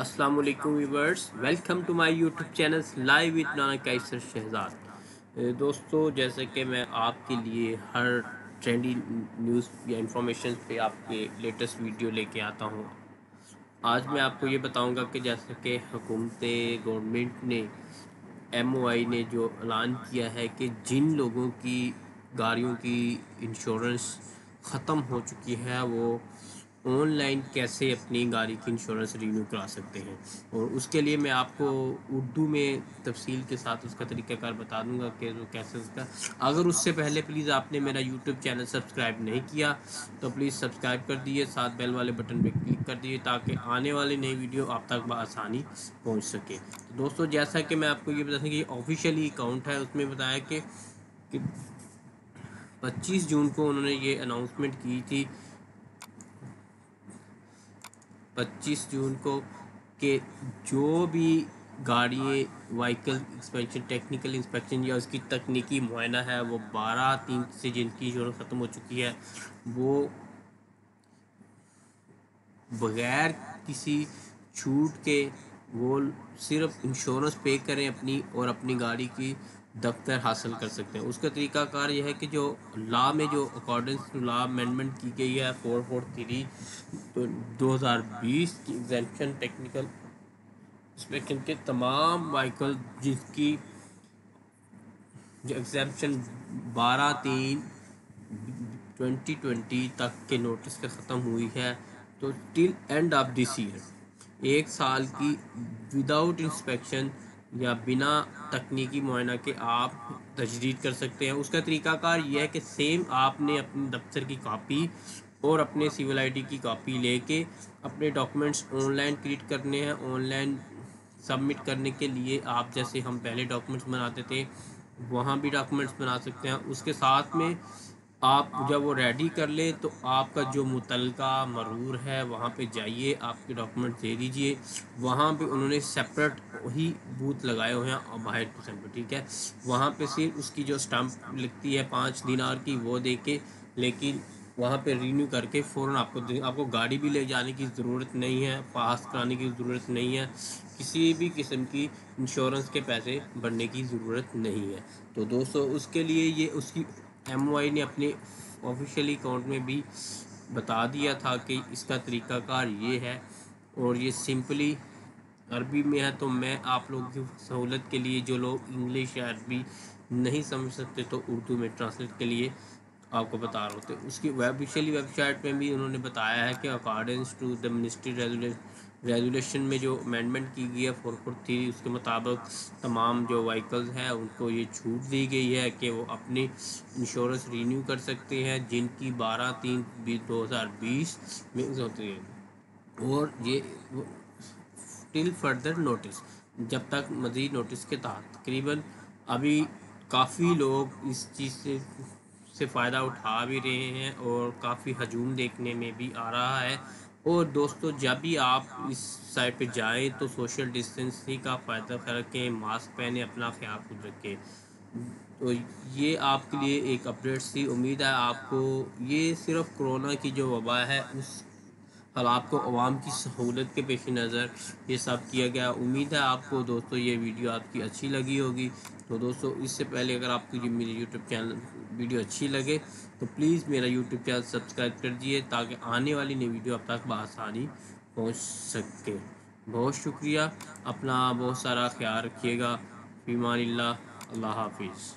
अस्सलाम वालेकुम viewers, welcome to my YouTube channel live with Nana Kaiser Shahzad. दोस्तों, जैसे कि मैं आपके लिए हर ट्रेंडी न्यूज़ या इंफॉर्मेशन पे आपके लेटेस्ट वीडियो लेके आता हूँ। आज मैं आपको ये बताऊंगा कि जैसे कि हुकूमत गवर्नमेंट ने MOI ने जो ऐलान किया है कि जिन लोगों की गाड़ियों की इंश्योरेंस ख़त्म हो चुकी है वो ऑनलाइन कैसे अपनी गाड़ी की इंश्योरेंस रिन्यू करा सकते हैं, और उसके लिए मैं आपको उर्दू में तफसील के साथ उसका तरीक़ाकार बता दूंगा कि वो कैसे उसका। अगर उससे पहले प्लीज़ आपने मेरा यूट्यूब चैनल सब्सक्राइब नहीं किया तो प्लीज़ सब्सक्राइब कर दिए, साथ बेल वाले बटन पर क्लिक कर दिए ताकि आने वाली नई वीडियो आप तक बआसानी पहुंच सके। तो दोस्तों, जैसा कि मैं आपको ये बता दूँ कि ऑफिशियली अकाउंट है, उसमें बताया कि 25 जून को उन्होंने ये अनाउंसमेंट की थी, 25 जून को, कि जो भी गाड़ी व्हीकल इंस्पेक्शन, टेक्निकल इंस्पेक्शन या उसकी तकनीकी मुआयना है वो 12/3 से जिनकी इंश्योरेंस ख़त्म हो चुकी है वो बग़ैर किसी छूट के वो सिर्फ इंश्योरेंस पे करें अपनी, और अपनी गाड़ी की दफ्तर हासिल कर सकते हैं। उसका तरीक़ाकार यह है कि जो लॉ में जो अकॉर्डिंग टू लॉ अमेंडमेंट की गई है 443 तो 2020 की एग्जेम्पशन टेक्निकल इंस्पेक्शन के तमाम व्हीकल जिसकी जो एग्जेम्पशन 12/3/2020 तक के नोटिस पे ख़त्म हुई है, तो till end of this year 1 साल की विदाउट इंस्पेक्शन या बिना तकनीकी मुआयना के आप तजदीद कर सकते हैं। उसका तरीक़ाकार यह है कि सेम आपने अपने दफ्तर की कापी और अपने सिविल ID की कॉपी लेके अपने डॉक्यूमेंट्स ऑनलाइन क्रिएट करने हैं। ऑनलाइन सबमिट करने के लिए आप जैसे हम पहले डॉक्यूमेंट्स बनाते थे वहाँ भी डॉक्यूमेंट्स बना सकते हैं। उसके साथ में आप जब वो रेडी कर लें तो आपका जो मुतलका मरूर है वहाँ पे जाइए, आपके डॉक्यूमेंट दे दीजिए। वहाँ पे उन्होंने सेपरेट ही बूथ लगाए हुए हैं और बाहर परसेंट पर, ठीक है। वहाँ पे सिर्फ उसकी जो स्टम्प लिखती है 5 दिनार की वो दे के, लेकिन वहाँ पे रीन्यू करके फ़ौरन आपको गाड़ी भी ले जाने की ज़रूरत नहीं है, पास कराने की ज़रूरत नहीं है, किसी भी किस्म की इंश्योरेंस के पैसे भरने की ज़रूरत नहीं है। तो दोस्तों, उसके लिए ये उसकी MOI ने अपने ऑफिशियली अकाउंट में भी बता दिया था कि इसका तरीक़ाकार ये है, और ये सिंपली अरबी में है। तो मैं आप लोगों की सहूलत के लिए, जो लोग इंग्लिश या अरबी नहीं समझ सकते, तो उर्दू में ट्रांसलेट के लिए आपको बता रहा हूँ। तो उसकी ऑफिशियली वेबसाइट में भी उन्होंने बताया है कि according to the ministry resolution में जो अमेंडमेंट की गई है 443, उसके मुताबिक तमाम जो व्हीकल्स हैं उनको ये छूट दी गई है कि वो अपनी इंश्योरेंस रीन्यू कर सकते हैं जिनकी 12/3/2020 में होती है। और ये टिल फर्दर नोटिस, जब तक मज़ीद नोटिस के तहत। तकरीबन अभी काफ़ी लोग इस चीज़ से फ़ायदा उठा भी रहे हैं और काफ़ी हजूम देखने में भी आ रहा है। और दोस्तों, जब भी आप इस साइट पे जाएं तो सोशल डिस्टेंसिंग का फ़ायदा रखें, मास्क पहने, अपना ख्याल खुद रखें। तो ये आपके लिए एक अपडेट थी। उम्मीद है आपको ये सिर्फ कोरोना की जो वबा है उस हालात को अवाम की सहूलत के पेश नज़र ये सब किया गया। उम्मीद है आपको दोस्तों ये वीडियो आपकी अच्छी लगी होगी। तो दोस्तों, इससे पहले अगर आपको ये मेरी यूट्यूब चैनल वीडियो अच्छी लगे तो प्लीज़ मेरा यूट्यूब चैनल सब्सक्राइब कर दीजिए ताकि आने वाली नई वीडियो आप तक बआसानी पहुँच सके। बहुत शुक्रिया, अपना बहुत सारा ख्याल रखिएगा। फ़ी अमानिल्लाह, अल्लाह हाफिज़।